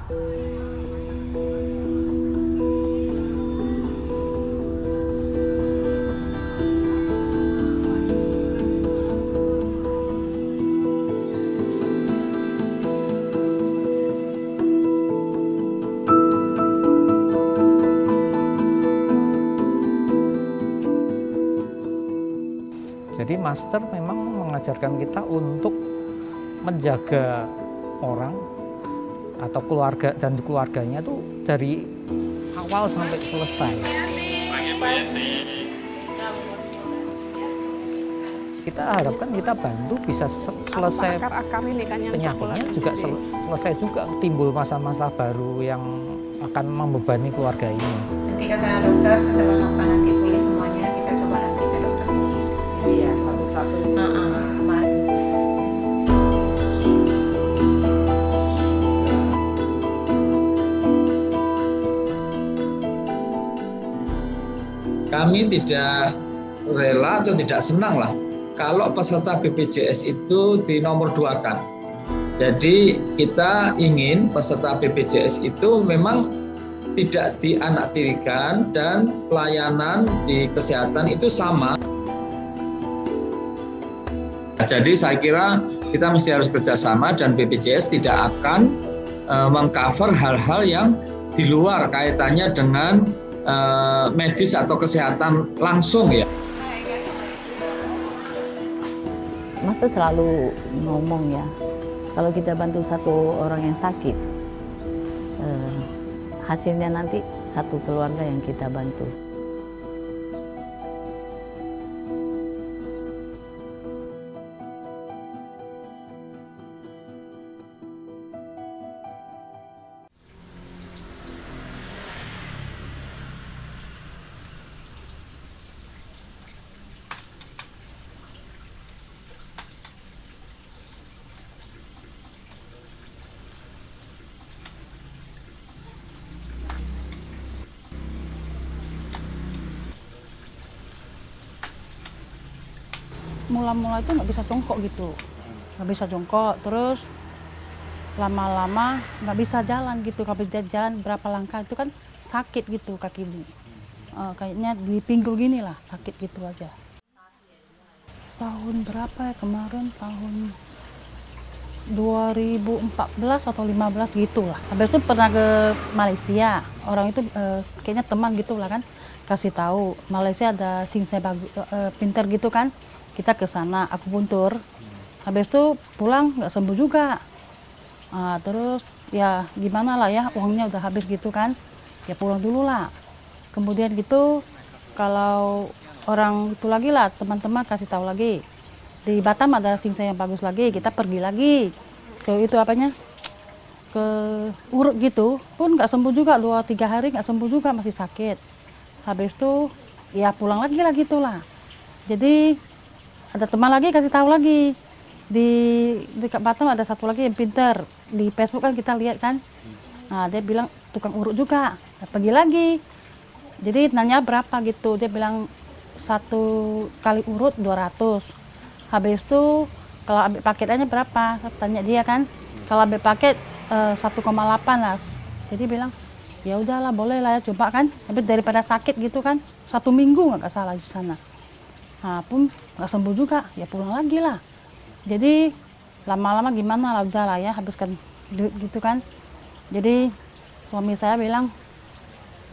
Jadi master memang mengajarkan kita untuk menjaga orang atau keluarga dan keluarganya tuh dari awal sampai selesai. Kita harapkan kita bantu bisa selesai penyakitnya juga selesai juga, timbul masa-masa baru yang akan membebani keluarga ini. Nanti kata dokter setelah Bapak nanti pulih semuanya, kita coba nanti ke dokter. Iya, satu-satu. Kami tidak rela atau tidak senang lah kalau peserta BPJS itu di nomor 2-kan. Jadi kita ingin peserta BPJS itu memang tidak dianaktirikan dan pelayanan di kesehatan itu sama. Jadi saya kira kita mesti harus kerjasama dan BPJS tidak akan mengcover hal-hal yang di luar kaitannya dengan medis atau kesehatan langsung ya. Mas tuh selalu ngomong ya, kalau kita bantu satu orang yang sakit, hasilnya nanti satu keluarga yang kita bantu. Mula-mula itu nggak bisa jongkok gitu, nggak bisa jongkok, terus lama-lama nggak bisa jalan gitu. Kalau dia jalan berapa langkah itu kan sakit gitu kaki ini, kayaknya di pinggul gini lah, sakit gitu aja. Tahun berapa ya kemarin, tahun 2014 atau 15 gitu lah. Habis itu pernah ke Malaysia, orang itu kayaknya teman gitu lah kan, kasih tahu Malaysia ada singsai bagus, pinter gitu kan. Kita ke sana, aku puntur. Habis itu pulang nggak sembuh juga. Terus ya gimana lah ya, uangnya udah habis gitu kan. Ya pulang dulu lah. Kemudian gitu, kalau orang itu lagi lah, teman-teman kasih tahu lagi. Di Batam ada singsai yang bagus lagi, kita pergi lagi. Ke itu apanya, ke urut gitu. Pun nggak sembuh juga, 2-3 hari nggak sembuh juga, masih sakit. Habis itu ya pulang lagi lah gitu lah. Jadi ada teman lagi kasih tahu lagi di Batam ada satu lagi yang pinter, di Facebook kan kita lihat kan. Nah dia bilang tukang urut juga, nah, pergi lagi. Jadi nanya berapa gitu, dia bilang satu kali urut 200. Habis itu kalau ambil paketannya berapa, tanya dia kan. Kalau ambil paket 1,8 lah. Jadi bilang ya udahlah boleh lah ya coba kan. Tapi daripada sakit gitu kan, 1 minggu nggak salah di sana. Nah, pun nggak sembuh juga, ya pulang lagi lah. Jadi lama-lama gimana lah, udah lah ya habiskan duit gitu kan. Jadi suami saya bilang,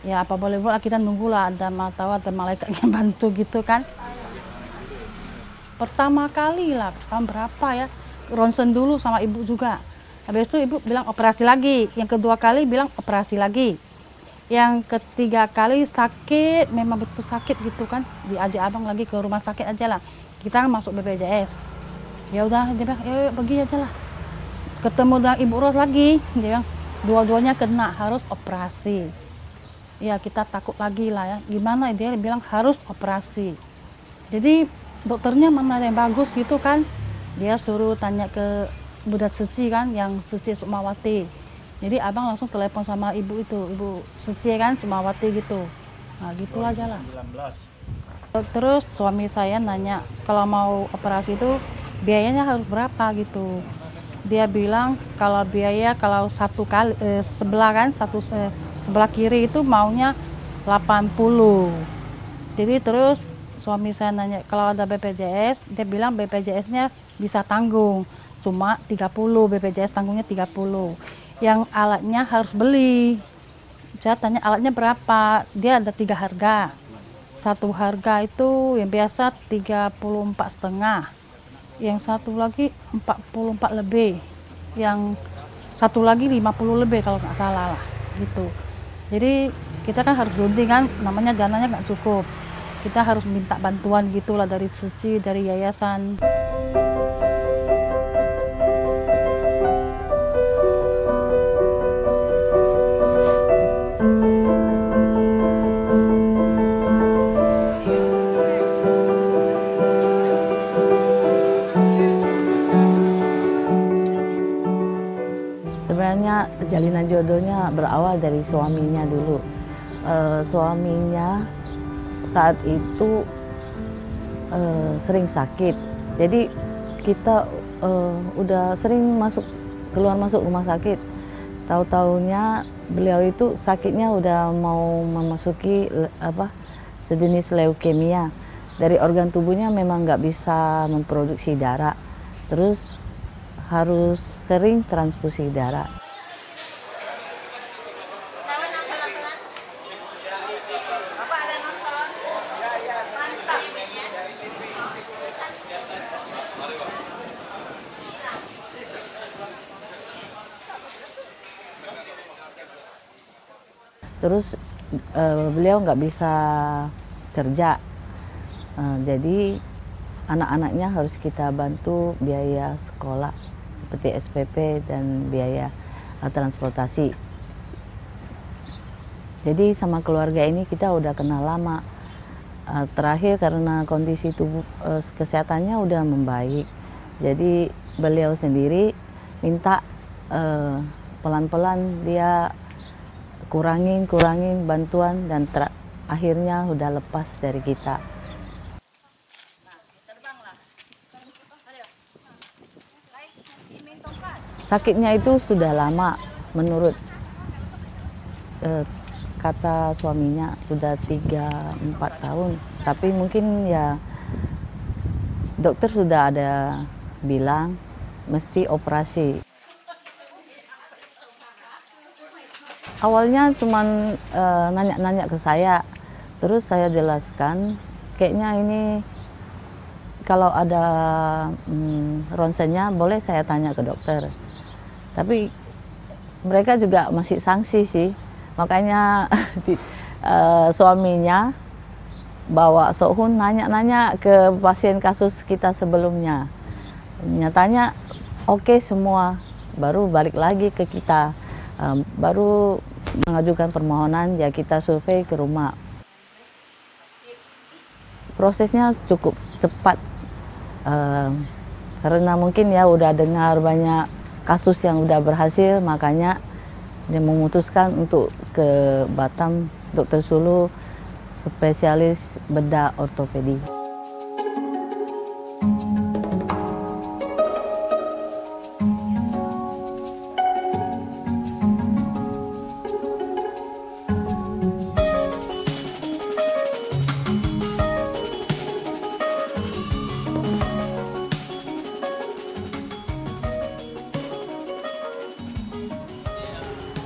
ya apa boleh buat, kita nunggu lah ada malaikat yang bantu gitu kan. Pertama kali lah, tahun berapa ya, ronsen dulu sama ibu juga. Habis itu ibu bilang operasi lagi, yang kedua kali bilang operasi lagi. Yang ketiga kali sakit, memang betul sakit gitu kan, diajak abang lagi ke rumah sakit aja lah. Kita masuk BPJS. Ya udah, dia bilang, ya pergi aja lah. Ketemu dengan Ibu Ros lagi, dia bilang, dua-duanya kena, harus operasi. Ya kita takut lagi lah ya, gimana dia bilang harus operasi. Jadi dokternya mana yang bagus gitu kan. Dia suruh tanya ke Budat Seci kan, yang Seci Sukmawati. Jadi abang langsung telepon sama ibu itu, ibu Seci kan, Sukmawati gitu. Nah gitu aja lah. Terus suami saya nanya, kalau mau operasi itu biayanya harus berapa gitu. dia bilang kalau biaya kalau satu kali sebelah kan sebelah kiri itu maunya 80. Jadi terus suami saya nanya kalau ada BPJS, dia bilang BPJS-nya bisa tanggung, cuma 30, BPJS tanggungnya 30. Yang alatnya harus beli. Saya tanya alatnya berapa, dia ada 3 harga. Satu harga itu yang biasa 34,5, yang satu lagi 44 lebih, yang satu lagi 50 lebih kalau nggak salah lah gitu. Jadi kita kan harus berunding kan, namanya dananya nggak cukup, kita harus minta bantuan gitulah dari Suci, dari yayasan. Sebenarnya jalinan jodohnya berawal dari suaminya dulu. Suaminya saat itu sering sakit, jadi kita udah sering keluar masuk rumah sakit. Tahu-taunya beliau itu sakitnya udah mau memasuki sejenis leukemia. Dari organ tubuhnya memang nggak bisa memproduksi darah, terus harus sering transfusi darah. Terus beliau nggak bisa kerja, jadi anak-anaknya harus kita bantu biaya sekolah seperti SPP dan biaya transportasi. Jadi sama keluarga ini kita udah kenal lama. Terakhir karena kondisi tubuh kesehatannya udah membaik, jadi beliau sendiri minta pelan-pelan dia kurangin bantuan, dan akhirnya udah lepas dari kita. Sakitnya itu sudah lama, menurut kata suaminya sudah 3-4 tahun. Tapi mungkin ya dokter sudah ada bilang mesti operasi. Awalnya cuman nanya-nanya ke saya, terus saya jelaskan kayaknya ini kalau ada ronsennya boleh saya tanya ke dokter. Tapi mereka juga masih sanksi sih, makanya suaminya bawa Sohun nanya-nanya ke pasien kasus kita sebelumnya. Nyatanya oke semua, baru balik lagi ke kita, baru mengajukan permohonan, ya kita survei ke rumah. Prosesnya cukup cepat, karena mungkin ya udah dengar banyak kasus yang udah berhasil, makanya dia memutuskan untuk ke Batam, Dr. Sulu, spesialis bedah ortopedi.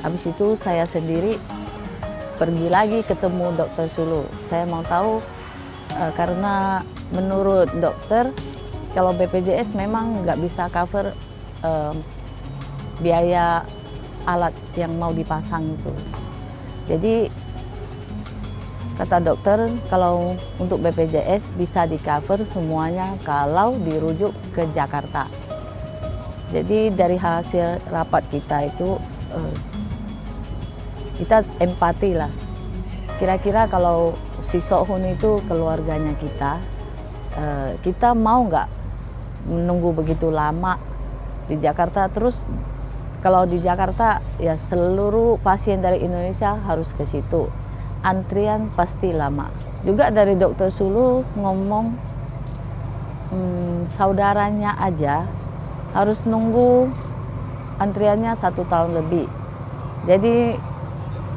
Habis itu saya sendiri pergi lagi ketemu Dr. Sulu. Saya mau tahu karena menurut dokter kalau BPJS memang nggak bisa cover biaya alat yang mau dipasang itu. Jadi kata dokter kalau untuk BPJS bisa di cover semuanya kalau dirujuk ke Jakarta. Jadi dari hasil rapat kita itu kita empati lah. Kira-kira kalau si Sohun itu keluarganya kita mau nggak menunggu begitu lama di Jakarta? Terus kalau di Jakarta ya seluruh pasien dari Indonesia harus ke situ, antrian pasti lama. Juga dari Dr. Sulu ngomong saudaranya aja harus nunggu antriannya 1 tahun lebih. Jadi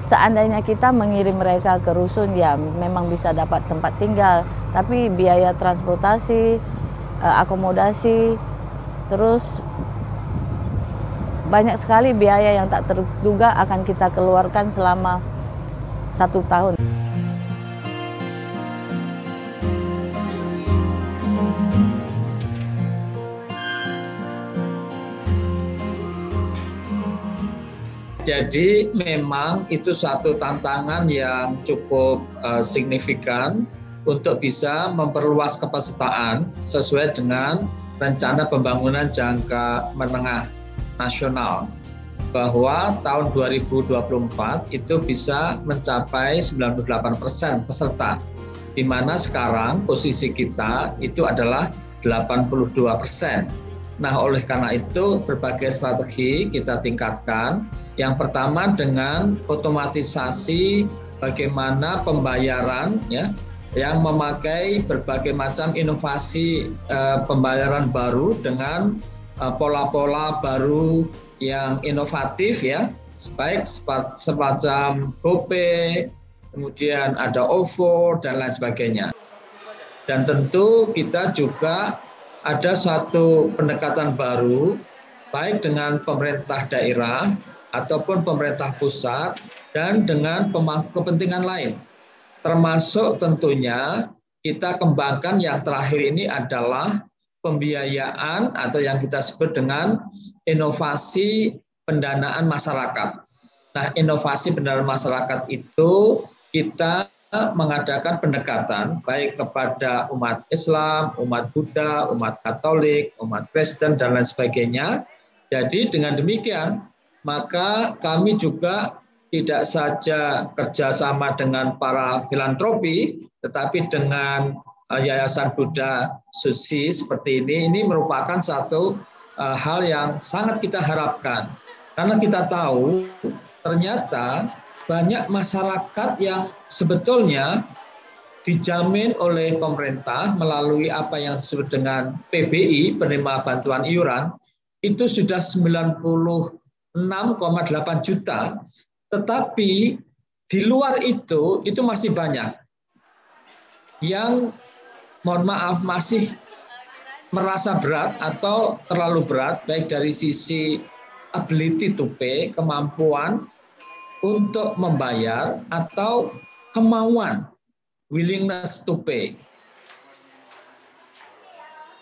seandainya kita mengirim mereka ke rusun, ya memang bisa dapat tempat tinggal, tapi biaya transportasi, akomodasi, terus banyak sekali biaya yang tak terduga akan kita keluarkan selama 1 tahun. Jadi memang itu satu tantangan yang cukup signifikan untuk bisa memperluas kepesertaan sesuai dengan rencana pembangunan jangka menengah nasional, bahwa tahun 2024 itu bisa mencapai 98% peserta, di mana sekarang posisi kita itu adalah 82%. Nah, oleh karena itu berbagai strategi kita tingkatkan. Yang pertama dengan otomatisasi bagaimana pembayaran, ya, yang memakai berbagai macam inovasi pembayaran baru dengan pola-pola baru yang inovatif, ya, baik semacam GoPay, kemudian ada OVO dan lain sebagainya. Dan tentu kita juga ada satu pendekatan baru, baik dengan pemerintah daerah ataupun pemerintah pusat dan dengan pemangku kepentingan lain. Termasuk tentunya kita kembangkan yang terakhir ini adalah pembiayaan atau yang kita sebut dengan inovasi pendanaan masyarakat. Nah, inovasi pendanaan masyarakat itu kita mengadakan pendekatan baik kepada umat Islam, umat Buddha, umat Katolik, umat Kristen, dan lain sebagainya. Jadi dengan demikian, maka kami juga tidak saja kerjasama dengan para filantropi, tetapi dengan Yayasan Buddha Suci seperti ini merupakan satu hal yang sangat kita harapkan. Karena kita tahu ternyata banyak masyarakat yang sebetulnya dijamin oleh pemerintah melalui apa yang disebut dengan PBI, penerima bantuan iuran, itu sudah 96,8 juta, tetapi di luar itu masih banyak yang, mohon maaf, masih merasa berat atau terlalu berat, baik dari sisi ability to pay, kemampuan untuk membayar, atau kemauan, willingness to pay.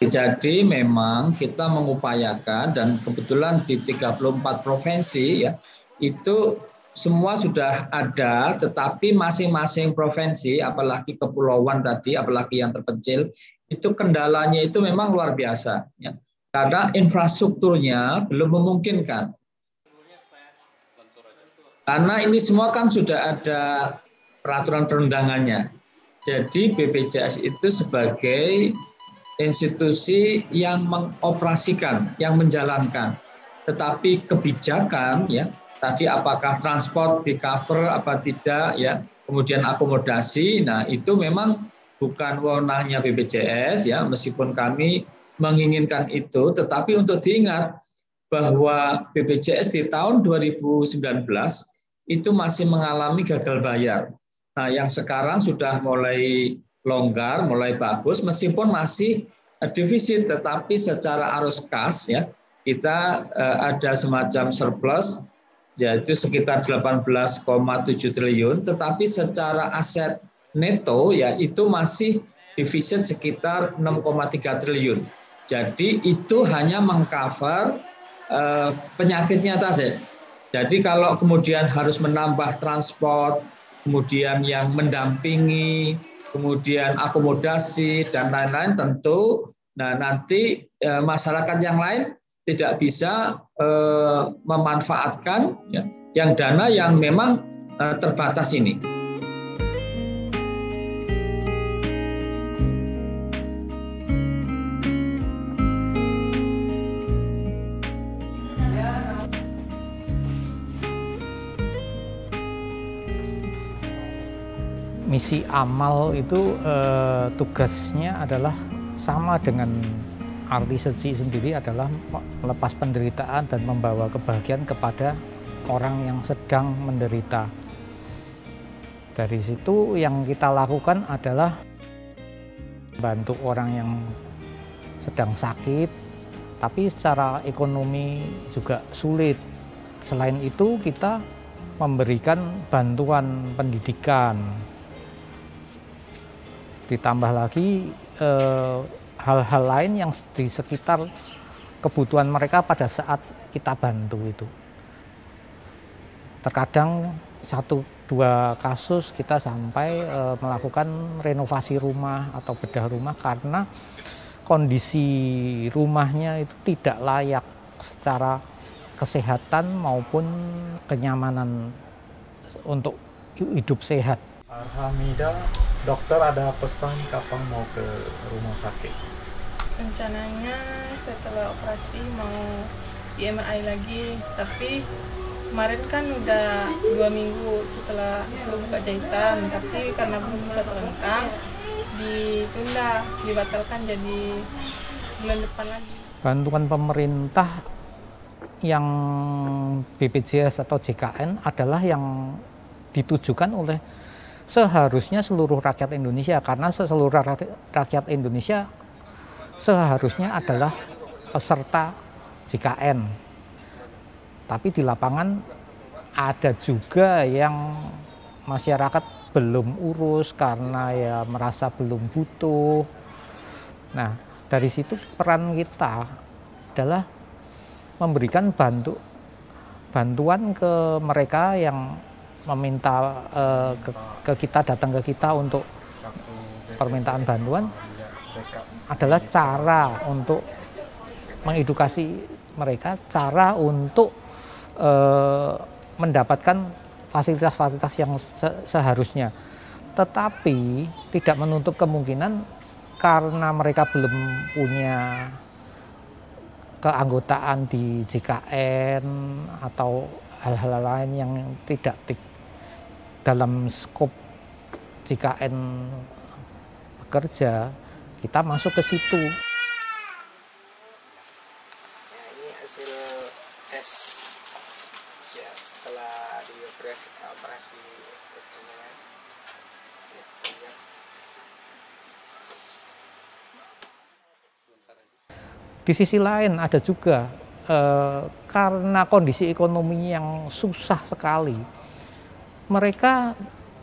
Jadi memang kita mengupayakan, dan kebetulan di 34 provinsi ya, itu semua sudah ada, tetapi masing-masing provinsi, apalagi kepulauan tadi, apalagi yang terpencil, itu kendalanya itu memang luar biasa, ya. Karena infrastrukturnya belum memungkinkan. Karena ini semua kan sudah ada peraturan perundangannya. Jadi BPJS itu sebagai institusi yang mengoperasikan, yang menjalankan. Tetapi kebijakan, ya, tadi apakah transport di cover apa tidak, ya, kemudian akomodasi, nah itu memang bukan wewenangnya BPJS, ya, meskipun kami menginginkan itu, tetapi untuk diingat bahwa BPJS di tahun 2019 itu masih mengalami gagal bayar. Nah, yang sekarang sudah mulai longgar, mulai bagus, meskipun masih defisit, tetapi secara arus kas, ya, kita ada semacam surplus, yaitu sekitar 18,7 triliun, tetapi secara aset neto, ya, itu masih defisit sekitar 6,3 triliun. Jadi itu hanya mengcover penyakitnya tadi. Jadi kalau kemudian harus menambah transport, kemudian yang mendampingi, kemudian akomodasi dan lain-lain, tentu nanti masyarakat yang lain tidak bisa memanfaatkan, ya, yang dana yang memang terbatas ini. Misi amal itu tugasnya adalah sama dengan Arti seci sendiri adalah melepas penderitaan dan membawa kebahagiaan kepada orang yang sedang menderita. Dari situ yang kita lakukan adalah bantu orang yang sedang sakit, tapi secara ekonomi juga sulit. Selain itu kita memberikan bantuan pendidikan. Ditambah lagi hal-hal lain yang di sekitar kebutuhan mereka pada saat kita bantu itu. Terkadang 1-2 kasus kita sampai melakukan renovasi rumah atau bedah rumah karena kondisi rumahnya itu tidak layak secara kesehatan maupun kenyamanan untuk hidup sehat. Hamidah, dokter ada pesan kapan mau ke rumah sakit? Rencananya setelah operasi mau di MRI lagi, tapi kemarin kan udah 2 minggu setelah buka jahitan, tapi karena belum bisa terlengkap ditunda, dibatalkan jadi bulan depan lagi. Bantuan pemerintah yang BPJS atau JKN adalah yang ditujukan oleh seharusnya seluruh rakyat Indonesia, karena seluruh rakyat Indonesia seharusnya adalah peserta JKN. Tapi di lapangan ada juga yang masyarakat belum urus karena ya merasa belum butuh. Nah, dari situ peran kita adalah memberikan bantuan ke mereka yang meminta ke kita, datang ke kita untuk permintaan bantuan, adalah cara untuk mengedukasi mereka, cara untuk mendapatkan fasilitas-fasilitas yang seharusnya. Tetapi tidak menutup kemungkinan karena mereka belum punya keanggotaan di JKN atau hal-hal lain yang tidak dalam skop JKN bekerja, kita masuk ke situ. Ya, ini hasil tes ya, setelah operasi tesnya. Ya. Di sisi lain ada juga karena kondisi ekonomi yang susah sekali, mereka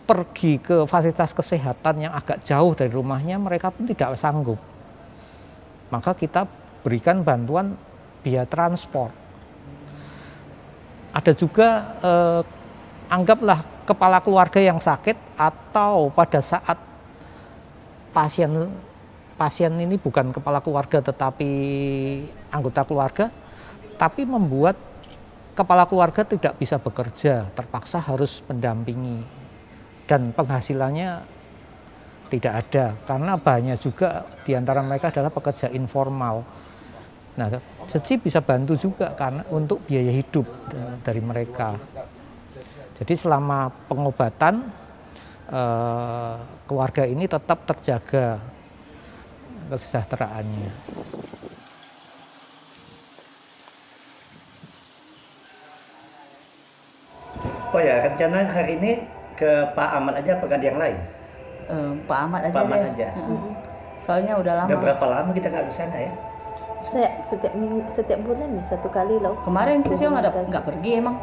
pergi ke fasilitas kesehatan yang agak jauh dari rumahnya, mereka pun tidak sanggup. Maka kita berikan bantuan biaya transport. Ada juga anggaplah kepala keluarga yang sakit atau pada saat pasien ini bukan kepala keluarga tetapi anggota keluarga, tapi membuat kepala keluarga tidak bisa bekerja, terpaksa harus mendampingi, dan penghasilannya tidak ada karena banyak juga di antara mereka adalah pekerja informal. Nah, SECI bisa bantu juga karena untuk biaya hidup dari mereka. Jadi selama pengobatan keluarga ini tetap terjaga kesejahteraannya. Oh ya, rencana hari ini ke Pak Ahmad aja apa ke yang lain? Pak Ahmad aja. Pak Ahmad deh. aja. Soalnya udah lama. Udah berapa lama kita nggak ke sana ya? Setiap bulan nih 1 kali loh. Kemarin Susio nggak pergi emang.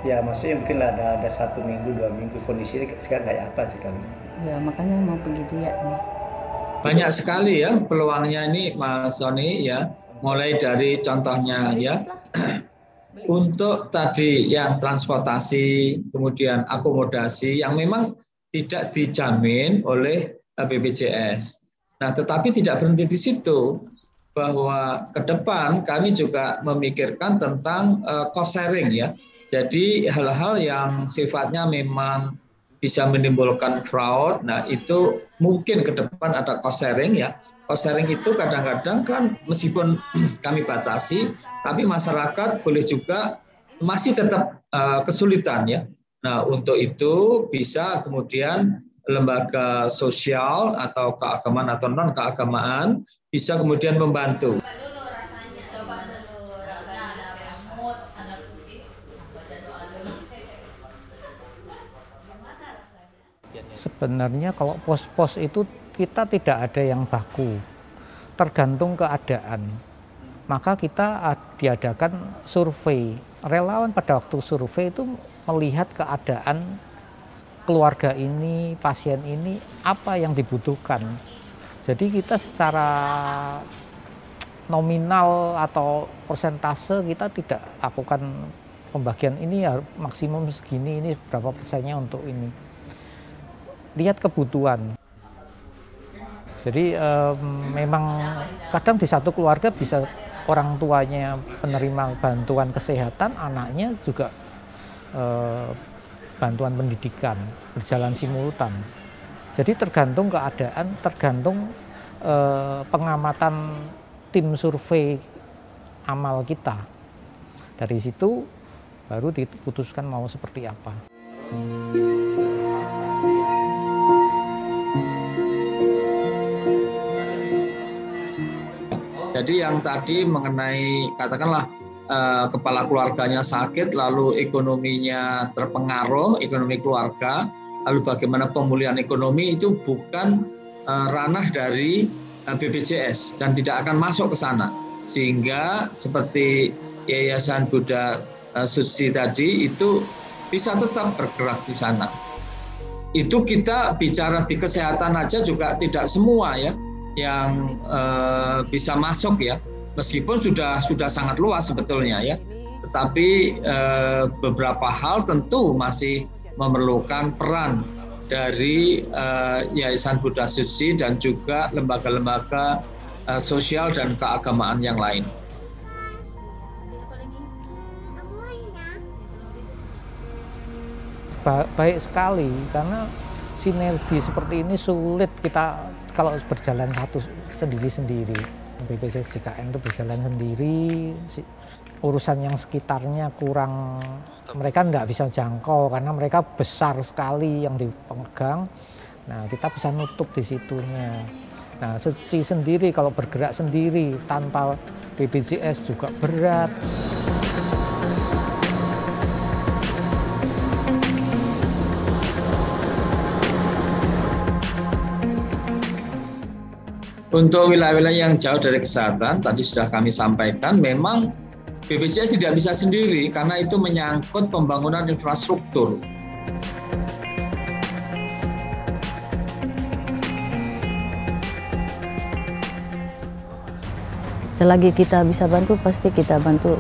Ya maksudnya mungkin lah ada 1 minggu 2 minggu, kondisinya sekarang kayak apa sekarang? Ya makanya mau pergi lihat nih. Banyak sekali ya peluangnya ini Mas Sony ya, mulai dari contohnya ya. Untuk tadi yang transportasi, kemudian akomodasi yang memang tidak dijamin oleh BPJS. Nah, tetapi tidak berhenti di situ, bahwa ke depan kami juga memikirkan tentang cost sharing ya. Jadi hal-hal yang sifatnya memang bisa menimbulkan fraud, nah itu mungkin ke depan ada cost sharing ya. Cost sharing itu kadang-kadang kan meskipun kami batasi, tapi masyarakat boleh juga masih tetap kesulitan ya. Nah, untuk itu bisa kemudian lembaga sosial atau keagamaan atau non keagamaan bisa kemudian membantu. Sebenarnya kalau pos-pos itu kita tidak ada yang baku, tergantung keadaan. Maka kita diadakan survei. Relawan pada waktu survei itu melihat keadaan keluarga ini, pasien ini, apa yang dibutuhkan. Jadi kita secara nominal atau persentase kita tidak lakukan pembagian ini ya maksimum segini, ini berapa persennya untuk ini. Lihat kebutuhan. Jadi memang kadang di satu keluarga bisa orang tuanya penerima bantuan kesehatan, anaknya juga bantuan pendidikan, berjalan simultan. Jadi tergantung keadaan, tergantung pengamatan tim survei amal kita. Dari situ baru diputuskan mau seperti apa. Jadi yang tadi mengenai katakanlah kepala keluarganya sakit, lalu ekonominya terpengaruh, ekonomi keluarga, lalu bagaimana pemulihan ekonomi itu bukan ranah dari BPJS dan tidak akan masuk ke sana. Sehingga seperti Yayasan Buddha Suci tadi itu bisa tetap bergerak di sana. Itu kita bicara di kesehatan aja juga tidak semua ya yang bisa masuk ya, meskipun sudah sangat luas sebetulnya ya, tetapi beberapa hal tentu masih memerlukan peran dari Yayasan Buddha Suci dan juga lembaga-lembaga sosial dan keagamaan yang lain. Baik sekali, karena sinergi seperti ini sulit kita kalau berjalan satu sendiri-sendiri. BPJS JKN itu berjalan sendiri, urusan yang sekitarnya kurang, mereka nggak bisa jangkau karena mereka besar sekali yang dipegang. Nah, kita bisa nutup di situnya. Nah, sendiri kalau bergerak sendiri tanpa BPJS juga berat. Untuk wilayah-wilayah yang jauh dari kesehatan, tadi sudah kami sampaikan, memang BPJS tidak bisa sendiri karena itu menyangkut pembangunan infrastruktur. Selagi kita bisa bantu, pasti kita bantu.